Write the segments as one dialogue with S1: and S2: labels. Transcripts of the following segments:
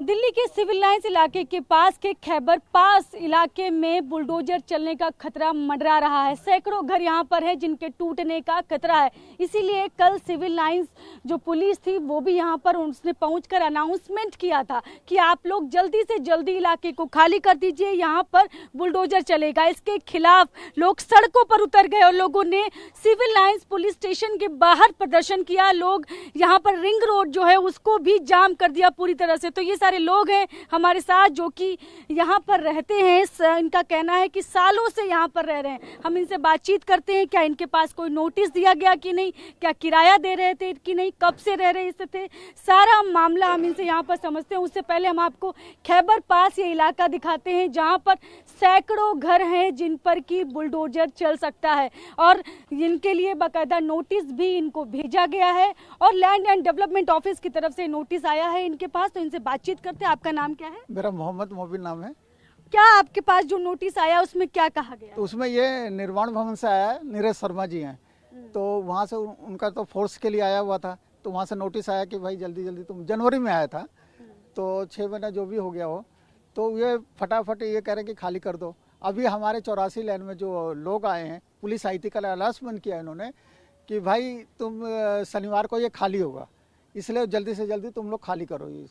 S1: दिल्ली के civil lines इलाके के पास के खैबर पास इलाके में बुलडोजर चलने का खतरा मंडरा रहा है। सैकड़ों घर यहां पर है जिनके टूटने का खतरा है। इसीलिए कल सिविल लाइंस जो पुलिस थी वो भी यहां पर उसने पहुंचकर अनाउंसमेंट किया था कि आप लोग जल्दी से जल्दी इलाके को खाली कर दीजिए, यहां पर बुलडोजर चलेगा। इसके खिलाफ लोग सड़कों पर उतर गए और लोगों ने सिविल लाइंस पुलिस स्टेशन के बाहर प्रदर्शन किया। लोग यहाँ पर रिंग रोड जो है उसको भी जाम कर दिया पूरी तरह से। तो ये सारे लोग हैं हमारे साथ जो कि यहाँ पर रहते हैं। इनका कहना है कि सालों से यहाँ पर रह रहे हैं। हम इनसे बातचीत करते हैं, क्या इनके पास कोई नोटिस दिया गया कि नहीं, क्या किराया दे रहे थे कि नहीं, कब से रह रहे थे, सारा मामला हम इनसे यहाँ पर समझते हैं। उससे पहले हम आपको खैबर पास ये इलाका दिखाते हैं जहाँ पर सैकड़ों घर हैं जिन पर की बुलडोजर चल सकता है और इनके लिए बाकायदा नोटिस भी इनको भेजा गया है और लैंड एंड डेवलपमेंट ऑफिस की तरफ से नोटिस आया है इनके पास। तो इनसे बातचीत करते हैं। आपका नाम क्या है?
S2: मेरा मोहम्मद मोबिन नाम है।
S1: क्या आपके पास जो नोटिस आया उसमें क्या कहा गया?
S2: तो उसमें ये निर्माण भवन से आया है, नीरज शर्मा जी हैं। तो वहाँ से उनका तो फोर्स के लिए आया हुआ था। तो वहाँ से नोटिस आया कि भाई जल्दी जल्दी, तुम जनवरी में आया था तो 6 महीना जो भी हो गया हो, तो ये फटाफट ये कह रहे हैं कि खाली कर दो। अभी हमारे 84 लाइन में जो लोग आए हैं, पुलिस आई थी, कल अनाउंसमेंट किया इन्होंने कि भाई तुम शनिवार को ये खाली होगा, इसलिए जल्दी से जल्दी तुम लोग खाली करो ये।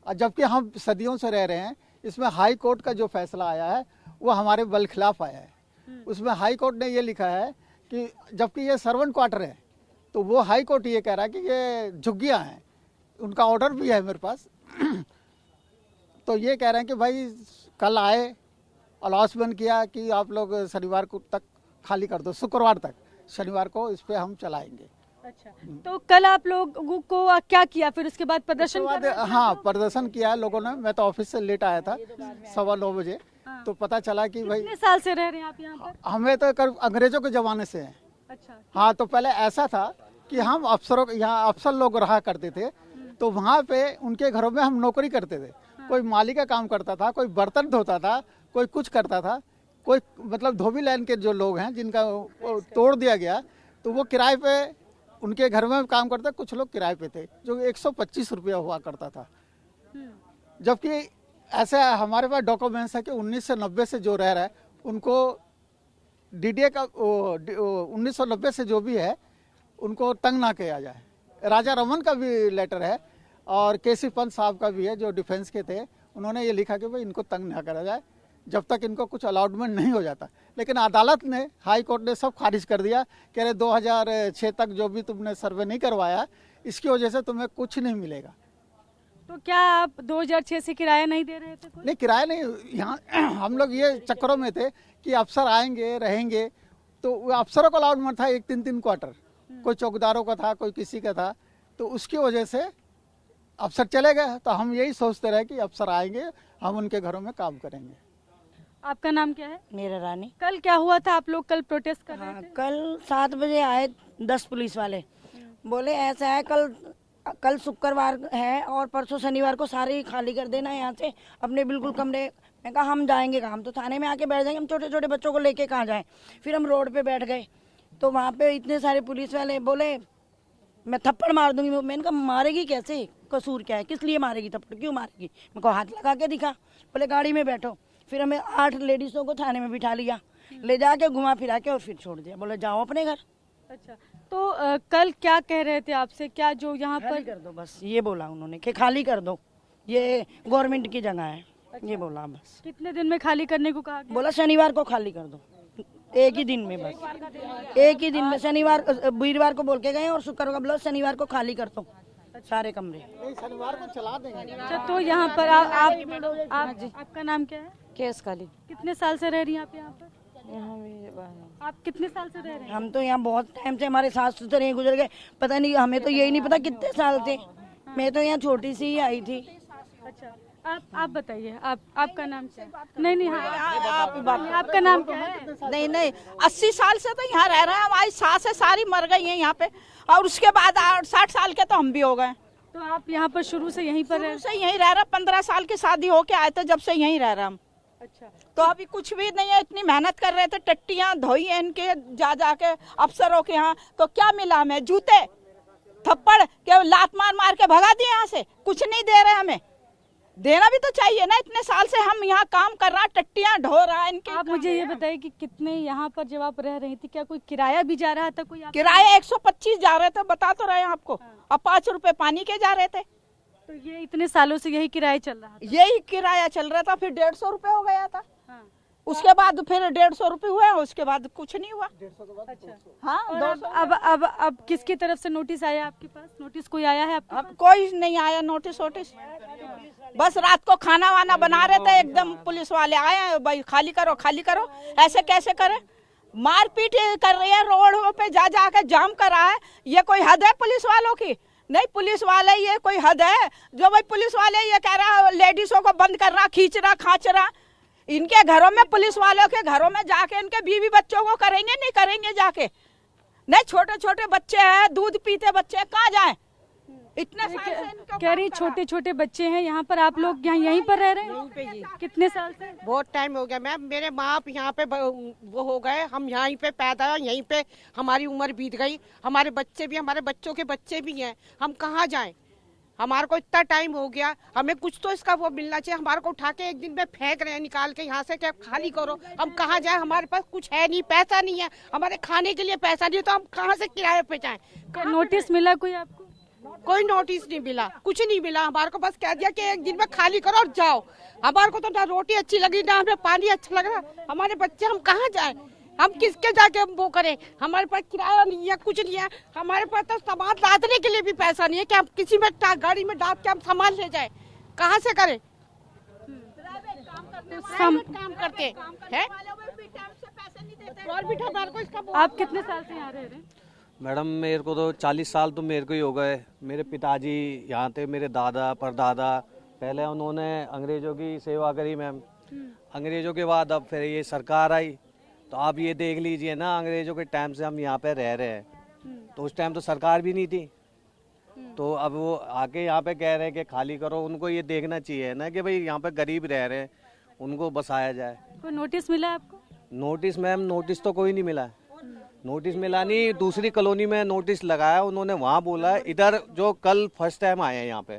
S2: और जबकि हम सदियों से रह रहे हैं, इसमें हाई कोर्ट का जो फैसला आया है वो हमारे बल खिलाफ आया है। उसमें हाई कोर्ट ने ये लिखा है कि जबकि ये सर्वेंट क्वार्टर है, तो वो हाई कोर्ट ये कह रहा है कि ये झुग्गियाँ हैं। उनका ऑर्डर भी है मेरे पास। तो ये कह रहे हैं कि भाई कल आए, अनाउंसमेंट किया कि आप लोग शनिवार को तक खाली कर दो, शुक्रवार तक, शनिवार को इस पे हम चलाएंगे।
S1: अच्छा, तो कल आप लोगों को क्या किया फिर? उसके बाद प्रदर्शन कर रहे थे?
S2: हाँ, प्रदर्शन किया लोगों ने। मैं तो ऑफिस से लेट आया था 9:15 बजे। हाँ। तो पता चला कि भाई
S1: कितने साल से रह रहे हैं आप यहाँ पर?
S2: हमें तो अंग्रेजों के जमाने से है।
S1: अच्छा।
S2: हाँ, तो पहले ऐसा था कि हम अफसरों, यहाँ अफसर लोग रहा करते थे, तो वहाँ पे उनके घरों में हम नौकरी करते थे। कोई माली का काम करता था, कोई बर्तन धोता था, कोई कुछ करता था, कोई मतलब धोबी लाइन के जो लोग हैं जिनका तोड़ दिया गया, तो वो किराए पे उनके घर में काम करते। कुछ लोग किराए पे थे जो 125 रुपया हुआ करता था। जबकि ऐसे हमारे पास डॉक्यूमेंट्स है कि 1990 से जो रह रहा है उनको डीडीए का 1990 से जो भी है उनको तंग ना किया जाए। राजा रमन का भी लेटर है और केसी पंत साहब का भी है जो डिफेंस के थे। उन्होंने ये लिखा कि भाई इनको तंग ना करा जाए जब तक इनको कुछ अलॉटमेंट नहीं हो जाता। लेकिन अदालत ने, हाई कोर्ट ने सब खारिज कर दिया। कह रहे 2006 तक जो भी तुमने सर्वे नहीं करवाया, इसकी वजह से तुम्हें कुछ नहीं मिलेगा।
S1: तो क्या आप 2006 से किराया नहीं दे रहे थे?
S2: नहीं, किराया नहीं। यहाँ हम लोग ये चक्करों में थे कि अफसर आएंगे रहेंगे, तो अफसरों का अलॉटमेंट था 3-3 क्वार्टर। कोई चौकीदारों का था, कोई किसी का था, तो उसकी वजह से अफसर चले गए। तो हम यही सोचते रहे कि अफसर आएंगे, हम उनके घरों में काम करेंगे।
S1: आपका नाम क्या है?
S3: मेरा रानी।
S1: कल क्या हुआ था? आप लोग कल प्रोटेस्ट कर रहे थे?
S3: कल 7 बजे आए 10 पुलिस वाले, बोले ऐसा है कल शुक्रवार है और परसों शनिवार को सारे खाली कर देना यहाँ से अपने बिल्कुल कमरे। मैं कहा हम जाएंगे कहाँ, हम तो थाने में आके बैठ जाएंगे, हम छोटे छोटे बच्चों को लेके कहाँ जाएं। फिर हम रोड पे बैठ गए तो वहाँ पे इतने सारे पुलिस वाले बोले मैं थप्पड़ मार दूंगी। मैंने कहा मारेगी कैसे, कसूर क्या है, किस लिए मारेगी, थप्पड़ क्यों मारेगी? मैं को हाथ लगा के दिखा। बोले गाड़ी में बैठो। फिर हमें 8 लेडीजों को थाने में बिठा लिया, ले जाके घुमा फिरा के और फिर छोड़ दिया। बोले जाओ अपने घर।
S1: अच्छा, तो कल क्या कह रहे थे आपसे? क्या जो यहाँ पर
S3: कर दो, बस ये बोला उन्होंने कि खाली कर दो, ये गवर्नमेंट की जगह है। अच्छा। ये बोला बस।
S1: कितने दिन में खाली करने को कहा गया?
S3: बोला शनिवार को खाली कर दो, एक ही दिन में, बस एक ही दिन में। शनिवार वीरवार को बोल के गए और शुक्रवार को बोला शनिवार को खाली कर दो सारे कमरे।
S2: शनिवार को चला देंगे।
S1: अच्छा, तो यहाँ पर आपका नाम क्या है?
S4: केस काली।
S1: कितने साल से रह रही हैं आप यहाँ पर?
S4: यहाँ
S1: आप कितने साल से रह रहे हैं?
S3: हम तो यहाँ बहुत टाइम से, हमारे सास ससुर गुजर गए, पता नहीं, हमें तो यही नहीं पता कितने साल थे। मैं तो यहाँ छोटी सी ही आई थी।
S1: अच्छा, आप बताइए, आपका नाम क्या है? नहीं, आपका नाम क्या है?
S5: नहीं 80 साल से तो यहाँ रह रहे हैं। हमारी सासें सारी मर गई हैं यहाँ पे और उसके बाद 60 साल के तो हम भी हो गए।
S1: तो आप यहाँ पर शुरू से यहीं पर
S5: से यहीं रह रहे? 15 साल की शादी होके आए थे, जब से यहीं रह रहे हम।
S1: अच्छा,
S5: तो अभी कुछ भी नहीं है। इतनी मेहनत कर रहे थे, टट्टियां धोई हैं इनके जा के अफसरों के यहाँ, तो क्या मिला हमें? जूते, थप्पड़ के लात मार मार के भगा दिए यहाँ से। कुछ नहीं दे रहे हमें। देना भी तो चाहिए ना। इतने साल से हम यहाँ काम कर रहा, टट्टियां ढो रहा है इनके।
S1: आप मुझे ये बताइए कि कितने यहाँ पर जब आप रह रही थी, क्या कोई किराया भी जा रहा था? कोई
S5: किराया 125 जा रहे थे, बता तो रहे हैं आपको। अब 5 रुपए पानी के जा रहे थे।
S1: तो ये इतने सालों से यही किराया चल रहा था?
S5: यही किराया चल रहा था, फिर 150 रुपए हो गया था।
S1: हाँ।
S5: उसके बाद फिर 150 रुपए हुआ, उसके बाद कुछ नहीं हुआ।
S1: अच्छा।
S5: हाँ,
S1: और
S5: 200।
S1: अब किसकी तरफ से नोटिस आया आपके पास? नोटिस कोई आया है आपके
S5: अब
S1: पास?
S5: कोई नहीं आया नोटिस वोटिस। बस रात को खाना वाना बना रहे थे, एकदम पुलिस वाले आए, भाई खाली करो खाली करो। ऐसे कैसे करें? मारपीट कर रही है, रोडों पे जा जाके जाम कर रहा है। ये कोई हद है पुलिस वालों की? नहीं, पुलिस वाले ये कोई हद है जो भाई पुलिस वाले ये कह रहा लेडीजों को बंद कर रहा, खींच रहा खाच रहा। इनके घरों में, पुलिस वालों के घरों में जाके इनके बीवी बच्चों को करेंगे नहीं करेंगे जाके? नहीं, छोटे छोटे बच्चे हैं, दूध पीते बच्चे, कहाँ जाएं? इतने साल से इनको
S1: कह रही छोटे छोटे बच्चे हैं यहाँ पर। आप लोग यहीं पर रह रहे हैं? कितने साल से?
S4: बहुत टाइम हो गया मैम। मेरे माँ बाप यहाँ पे वो हो गए, हम यहीं पे पैदा हुए, यहीं पे हमारी उम्र बीत गई। हमारे बच्चे भी, हमारे बच्चों के बच्चे भी हैं। हम कहाँ जाएं? हमारे को इतना टाइम हो गया, हमें कुछ तो इसका वो मिलना चाहिए। हमारे को उठा के एक दिन में फेंक रहे हैं निकाल के यहाँ से, क्या खाली करो। हम कहाँ जाएं? हमारे पास कुछ है नहीं, पैसा नहीं है, हमारे खाने के लिए पैसा नहीं है, तो हम कहाँ से किराए पे जाएं?
S1: नोटिस मिला कोई आपको?
S4: कोई नोटिस नहीं मिला, कुछ नहीं मिला। हमारे को बस कह दिया कि एक दिन में खाली करो और जाओ। हमारे को तो ना रोटी अच्छी लगी, ना हमें पानी अच्छा लग रहा। हमारे बच्चे, हम कहाँ जाएं? हम किसके जाके हम वो करें? हमारे पास किराया नहीं है, कुछ नहीं है। हमारे पास तो सामान लादने के लिए भी पैसा नहीं है कि हम किसी में गाड़ी में डाल के हम सामान ले जाए। कहाँ से करें? काम करते हैं और भी हमारे को इसका।
S1: आप कितने साल से यहाँ रह रहे हैं?
S6: मैडम मेरे को तो 40 साल तो मेरे को ही हो गए। मेरे पिताजी यहाँ थे, मेरे दादा परदादा। पहले उन्होंने अंग्रेजों की सेवा करी मैम। अंग्रेजों के बाद अब फिर ये सरकार आई, तो आप ये देख लीजिए ना, अंग्रेजों के टाइम से हम यहाँ पे रह रहे हैं। तो उस टाइम तो सरकार भी नहीं थी, तो अब वो आके यहाँ पे कह रहे हैं कि खाली करो। उनको ये देखना चाहिए ना कि भाई यहाँ पे गरीब रह रहे हैं, उनको बसाया जाए।
S1: कोई नोटिस मिला आपको?
S6: नोटिस मैम, नोटिस तो कोई नहीं मिला है। नोटिस मिला नहीं। दूसरी कॉलोनी में नोटिस लगाया, उन्होंने वहाँ बोला इधर जो कल फर्स्ट टाइम आए हैं यहाँ पे,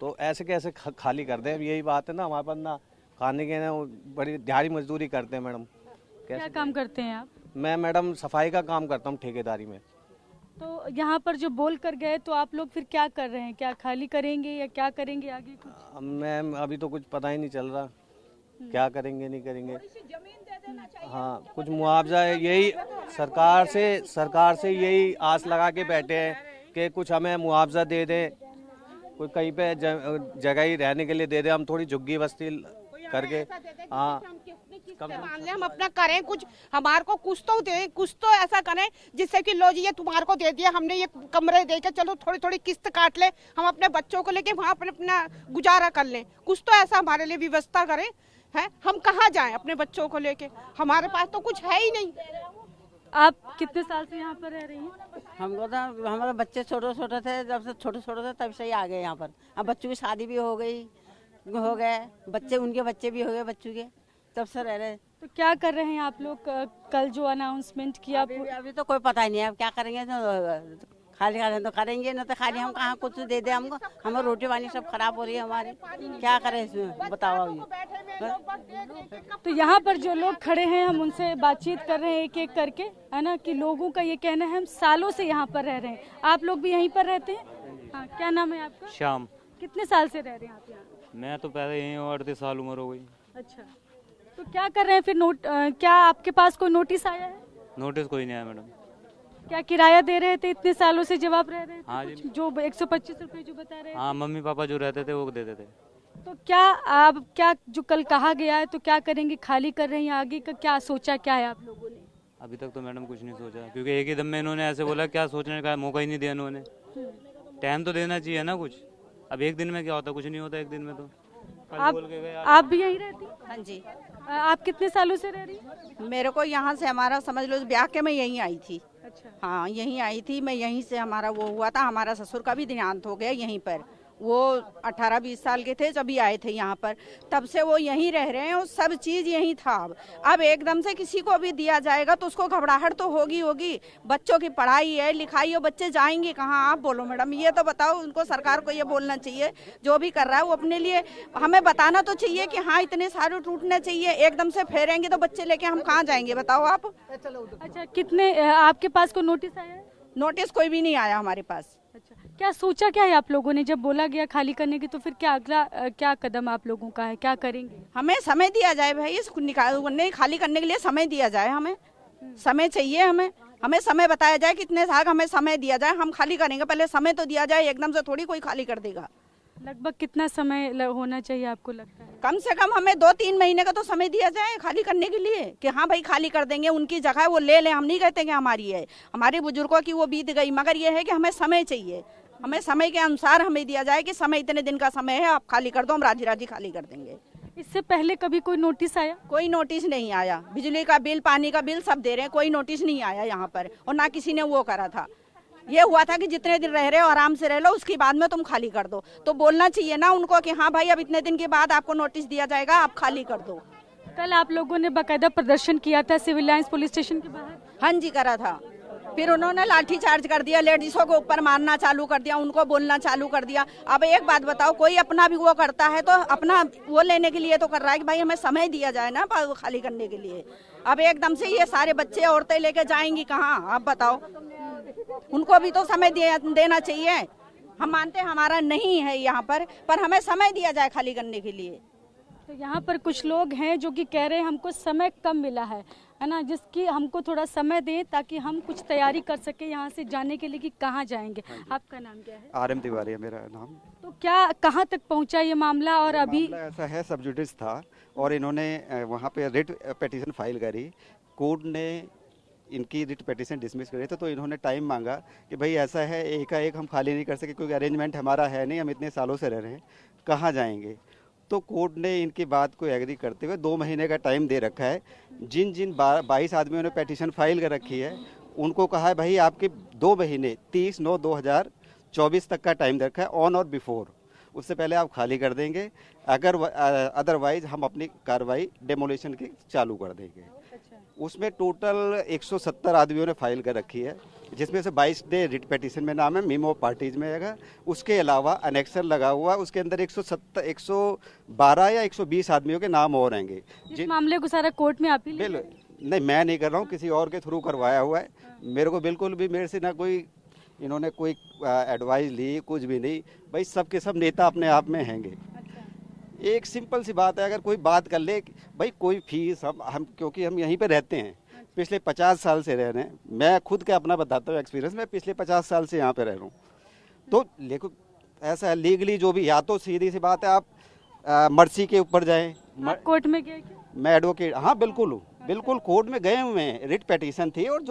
S6: तो ऐसे कैसे खाली कर दें? यही बात है ना, हमारे पास ना खाने के ना, बड़ी दिहाड़ी मजदूरी करते हैं मैडम।
S1: क्या काम करते हैं आप?
S6: मैं मैडम सफाई का काम करता हूँ, ठेकेदारी में।
S1: तो यहाँ पर जो बोल कर गए, तो आप लोग फिर क्या कर रहे हैं? क्या खाली करेंगे या क्या करेंगे आगे कुछ?
S6: मैम अभी तो कुछ पता ही नहीं चल रहा, क्या करेंगे नहीं करेंगे। हाँ, कुछ मुआवजा है, यही सरकार से यही आस लगा के बैठे हैं कि कुछ हमें मुआवजा दे दें, कोई कहीं पे जगह ही रहने के लिए दे दे, हम थोड़ी झुग्गी बस्ती करके। हाँ,
S4: मान ले हम अपना करें कुछ, हमारे को कुछ तो दे, कुछ तो ऐसा करें जिससे कि लो जी ये तुम्हारे को दे दिया हमने, ये कमरे दे के चलो थोड़ी थोड़ी किस्त काट ले, हम अपने बच्चों को लेके वहाँ पर अपना गुजारा कर लें। कुछ तो ऐसा हमारे लिए व्यवस्था करें। है, हम कहाँ जाएं अपने बच्चों को लेके? हमारे पास तो कुछ है ही नहीं।
S1: आप कितने साल से यहाँ पर रह रही हैं?
S7: हमको तो, हमारे बच्चे छोटे छोटे थे, जब से छोटे छोटे थे तब से ही आ गए यहाँ पर। अब बच्चों की शादी भी हो गई, हो गए बच्चे, उनके बच्चे भी हो गए बच्चों के, तब से रह रहे।
S1: तो क्या कर रहे हैं आप लोग? कल जो अनाउंसमेंट किया,
S7: अभी तो कोई पता ही नहीं है अब क्या करेंगे। तो खाली तो करेंगे ना, तो खाली हम कहाँ कुछ दे दे हमको। हमारी रोटी पानी सब खराब हो रही है हमारी, क्या करें इसमें बताओ।
S1: तो यहाँ पर जो लोग खड़े हैं, हम उनसे बातचीत कर रहे हैं एक एक करके, है ना, कि लोगों का ये कहना है हम सालों से यहाँ पर रह रहे हैं। आप लोग भी यहीं पर रहते हैं? हाँ, क्या नाम है आपका?
S8: श्याम।
S1: कितने साल से रह रहे हैं आप यहाँ?
S8: मैं तो पहले यहीं हूँ, 38 साल उम्र हो गई।
S1: अच्छा, तो क्या कर रहे हैं फिर? क्या आपके पास कोई नोटिस आया है?
S8: नोटिस कोई नहीं आया मैडम।
S1: क्या किराया दे रहे थे इतने सालों से जब आप रह रहे थे?
S8: हाँ जी।
S1: जो 125 रुपए जो बता रहे हैं?
S8: हाँ, मम्मी पापा जो रहते थे वो देते थे।
S1: तो क्या आप, क्या जो कल कहा गया है, तो क्या करेंगे? खाली कर रहे हैं? आगे का क्या सोचा, क्या है आप लोगों ने?
S8: अभी तक तो मैडम कुछ नहीं सोचा, क्योंकि एक ही दम में इन्होंने ऐसे बोला, क्या सोचने का मौका ही नहीं दिया इन्होंने। टाइम तो देना चाहिए ना कुछ। अब एक दिन में क्या होता? कुछ नहीं होता एक दिन में। तो
S1: आप भी यहीं रहती?
S5: हाँ जी।
S1: आप कितने सालों से रह रही हैं?
S5: मेरे को यहाँ से, हमारा समझ लो ब्याह के मैं यहीं आई थी।
S1: अच्छा।
S5: हाँ, यहीं आई थी मैं, यहीं से हमारा वो हुआ था। हमारा ससुर का भी देहांत हो गया यहीं पर, वो 18-20 साल के थे जब ही आए थे यहाँ पर, तब से वो यहीं रह रहे हैं और सब चीज यहीं था। अब एकदम से किसी को भी दिया जाएगा तो उसको घबराहट तो होगी। बच्चों की पढ़ाई है, लिखाई है, बच्चे जाएंगे कहाँ? आप बोलो मैडम, ये तो बताओ। उनको सरकार को ये बोलना चाहिए, जो भी कर रहा है वो अपने लिए हमें बताना तो चाहिए कि हाँ इतने सारे टूटने चाहिए। एकदम से फेरेंगे तो बच्चे लेके हम कहाँ जाएंगे बताओ आप?
S1: अच्छा, कितने आपके पास कोई नोटिस आया है?
S5: नोटिस कोई भी नहीं आया हमारे पास।
S1: अच्छा, क्या सोचा क्या है आप लोगों ने जब बोला गया खाली करने की? तो फिर क्या अगला क्या कदम आप लोगों का है, क्या करेंगे?
S5: हमें समय दिया जाए भाई, इसको निकालने खाली करने के लिए समय दिया जाए। हमें समय चाहिए, हमें समय बताया जाए कितने साल हमें समय दिया जाए, हम खाली करेंगे। पहले समय तो दिया जाए, एकदम से थोड़ी कोई खाली कर देगा।
S1: लगभग कितना समय होना चाहिए आपको लगता है?
S5: कम से कम हमें 2-3 महीने का तो समय दिया जाए खाली करने के लिए, कि हाँ भाई खाली कर देंगे, उनकी जगह वो ले लें। हम नहीं कहते कि हमारी है, हमारे बुजुर्गों की वो बीत गई, मगर ये है कि हमें समय चाहिए। हमें समय के अनुसार हमें दिया जाए कि समय इतने दिन का समय है, आप खाली कर दो, हम राजी राजी खाली कर देंगे।
S1: इससे पहले कभी कोई नोटिस आया?
S5: कोई नोटिस नहीं आया। बिजली का बिल, पानी का बिल सब दे रहे हैं, कोई नोटिस नहीं आया यहाँ पर, और ना किसी ने वो करा था। ये हुआ था कि जितने दिन रह रहे हो आराम से रह लो, उसके बाद में तुम खाली कर दो। तो बोलना चाहिए ना उनको कि हाँ भाई अब इतने दिन के बाद आपको नोटिस दिया जाएगा, आप खाली कर दो।
S1: कल आप लोगों ने बाकायदा प्रदर्शन किया था सिविल लाइंस पुलिस स्टेशन के बाहर?
S5: हाँ जी, करा था। फिर उन्होंने लाठी चार्ज कर दिया, लेडीजों को ऊपर मारना चालू कर दिया, उनको बोलना चालू कर दिया। अब एक बात बताओ, कोई अपना भी वो करता है तो अपना वो लेने के लिए तो कर रहा है कि भाई हमें समय दिया जाए ना खाली करने के लिए। अब एकदम से ये सारे बच्चे औरतें लेके जाएंगी कहाँ? आप बताओ, उनको भी तो समय देना चाहिए। हम मानते हैं हमारा नहीं है यहाँ पर हमें समय दिया जाए खाली करने के लिए।
S1: तो यहाँ पर कुछ लोग हैं जो कि कह रहे हैं हमको समय कम मिला है ना, जिसकी हमको थोड़ा समय दें ताकि हम कुछ तैयारी कर सके यहाँ से जाने के लिए कि कहाँ जाएंगे। आपका नाम क्या है?
S9: RM तिवारी है मेरा नाम।
S1: तो क्या कहाँ तक पहुँचा ये मामला? और अभी
S9: ऐसा है, सब जुडिस था और इन्होंने वहाँ पे रिट पिटीशन फाइल करी, कोर्ट ने इनकी रिट पिटीशन डिसमिस करे थे। तो इन्होंने टाइम मांगा कि भाई ऐसा है, एक हम खाली नहीं कर सके क्योंकि अरेंजमेंट हमारा है नहीं, हम इतने सालों से रह रहे हैं, कहाँ जाएंगे? तो कोर्ट ने इनकी बात को एग्री करते हुए 2 महीने का टाइम दे रखा है। जिन 22 आदमियों ने पिटीशन फाइल कर रखी है उनको कहा है भाई आपके 2 महीने 30/9/2024 तक का टाइम दे रखा है, ऑन और बिफोर, उससे पहले आप खाली कर देंगे, अगर अदरवाइज हम अपनी कार्रवाई डेमोलिशन की चालू कर देंगे। उसमें टोटल 170 आदमियों ने फाइल कर रखी है, जिसमें से 22 डे रिट पिटीशन में नाम है, मीमो पार्टीज में है। उसके अलावा अनेक्सर लगा हुआ, उसके अंदर 112 या 120 आदमियों के नाम और रहेंगे।
S1: इस मामले को सारा कोर्ट में आप ही ले?
S9: नहीं, मैं नहीं कर रहा हूँ, किसी और के थ्रू करवाया हुआ है। मेरे को बिल्कुल भी, मेरे से ना कोई इन्होंने कोई एडवाइस ली, कुछ भी नहीं। भाई सबके सब नेता अपने आप में हैंगे। एक सिंपल सी बात है, अगर कोई बात कर ले भाई कोई फीस, हम क्योंकि हम यहीं पे रहते हैं, पिछले 50 साल से रह रहे हैं। मैं खुद का अपना बताता हूँ एक्सपीरियंस, मैं पिछले 50 साल से यहाँ पे रह रहा हूँ। तो लेकिन ऐसा है लीगली जो भी, या तो सीधी सी बात है आप मर्सी के ऊपर जाएं।
S1: कोर्ट में गए क्या?
S9: मैं एडवोकेट, हाँ बिल्कुल कोर्ट में गए हुए हैं। रिट पिटीशन थी और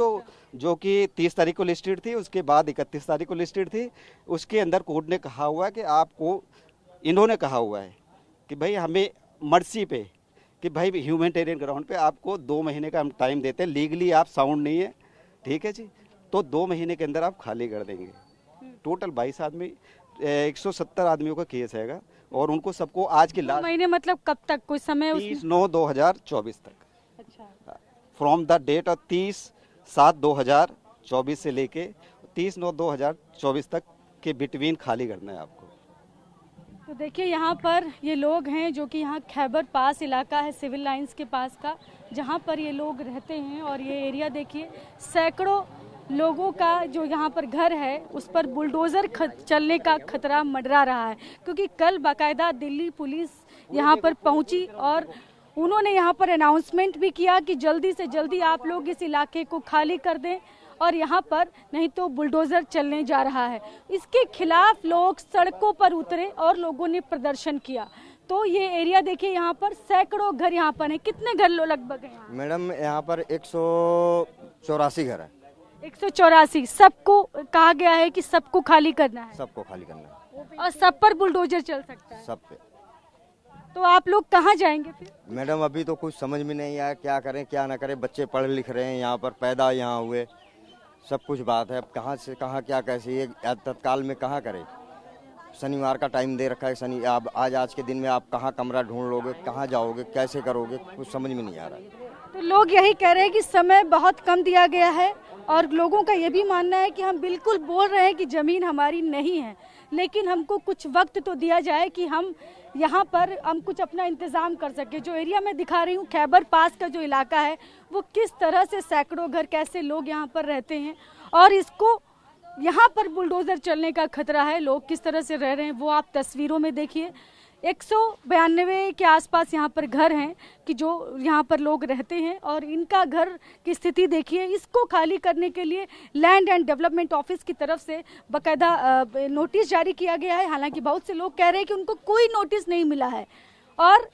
S9: जो कि 30 तारीख को लिस्टेड थी, उसके बाद 31 तारीख को लिस्टेड थी। उसके अंदर कोर्ट ने कहा हुआ है कि आपको, इन्होंने कहा हुआ है कि भाई हमें मर्सी पे, कि भाई ह्यूमैनिटेरियन ग्राउंड पे आपको 2 महीने का हम टाइम देते हैं। लीगली आप साउंड नहीं है, ठीक है जी, तो 2 महीने के अंदर आप खाली कर देंगे। टोटल 22 आदमी, 170 आदमियों का केस हैगा और उनको सबको आज की
S1: 2 महीने मतलब कब तक, कोई समय?
S9: 30/9/2024 तक।
S1: अच्छा,
S9: फ्रॉम द डेट ऑफ 30/7/2024 से लेके 30/9/2024 तक के बिटवीन खाली करना है आपको।
S1: तो देखिए यहाँ पर ये लोग हैं जो कि यहाँ खैबर पास इलाका है सिविल लाइंस के पास का, जहाँ पर ये लोग रहते हैं। और ये एरिया देखिए, सैकड़ों लोगों का जो यहाँ पर घर है उस पर बुलडोज़र चलने का खतरा मंडरा रहा है, क्योंकि कल बाकायदा दिल्ली पुलिस यहाँ पर पहुँची और उन्होंने यहाँ पर अनाउंसमेंट भी किया कि जल्दी से जल्दी आप लोग इस इलाके को खाली कर दें और यहाँ पर नहीं तो बुलडोज़र चलने जा रहा है। इसके खिलाफ लोग सड़कों पर उतरे और लोगों ने प्रदर्शन किया। तो ये एरिया देखिए, यहाँ पर सैकड़ों घर यहाँ पर हैं। कितने घर लगभग हैं यहाँ?
S10: मैडम यहाँ पर 184 घर है।
S1: 184। सबको कहा गया है कि सबको खाली करना है?
S10: सबको खाली करना है
S1: और सब पर बुलडोज़र चल सकता है?
S10: सब पे।
S1: तो आप लोग कहाँ जाएंगे फिर?
S10: मैडम अभी तो कुछ समझ में नहीं आया, क्या करें क्या ना करें। बच्चे पढ़ लिख रहे हैं, यहाँ पर पैदा यहाँ हुए, सब कुछ बात है। अब कहाँ से कहाँ क्या कैसे, ये तत्काल में कहाँ करें? शनिवार का टाइम दे रखा है। शनि आप आज के दिन में आप कहाँ कमरा ढूंढ लोगे, कहाँ जाओगे, कैसे करोगे, कुछ समझ में नहीं आ रहा है।
S1: तो लोग यही कह रहे हैं कि समय बहुत कम दिया गया है और लोगों का ये भी मानना है कि हम बिल्कुल बोल रहे हैं कि ज़मीन हमारी नहीं है, लेकिन हमको कुछ वक्त तो दिया जाए कि हम यहाँ पर हम कुछ अपना इंतज़ाम कर सके। जो एरिया मैं दिखा रही हूँ, खैबर पास का जो इलाका है, वो किस तरह से सैकड़ों घर, कैसे लोग यहाँ पर रहते हैं और इसको यहाँ पर बुलडोज़र चलने का खतरा है। लोग किस तरह से रह रहे हैं वो आप तस्वीरों में देखिए। 192 के आसपास यहाँ पर घर हैं कि जो यहाँ पर लोग रहते हैं और इनका घर की स्थिति देखिए। इसको खाली करने के लिए लैंड एंड डेवलपमेंट ऑफिस की तरफ से बाकायदा नोटिस जारी किया गया है। हालांकि बहुत से लोग कह रहे हैं कि उनको कोई नोटिस नहीं मिला है और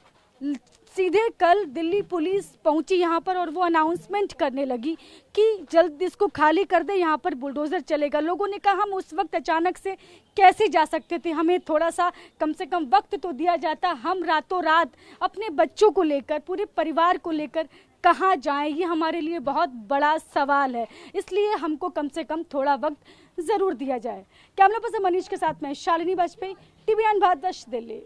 S1: सीधे कल दिल्ली पुलिस पहुंची यहाँ पर और वो अनाउंसमेंट करने लगी कि जल्द इसको खाली कर दे, यहाँ पर बुलडोज़र चलेगा। लोगों ने कहा हम उस वक्त अचानक से कैसे जा सकते थे, हमें थोड़ा सा कम से कम वक्त तो दिया जाता। हम रातों रात अपने बच्चों को लेकर, पूरे परिवार को लेकर कहाँ जाएं, ये हमारे लिए बहुत बड़ा सवाल है। इसलिए हमको कम से कम थोड़ा वक्त ज़रूर दिया जाए। कैमरा पर्सन मनीष के साथ मैं शालिनी वाजपेयी, TVN भारतवर्ष, दिल्ली।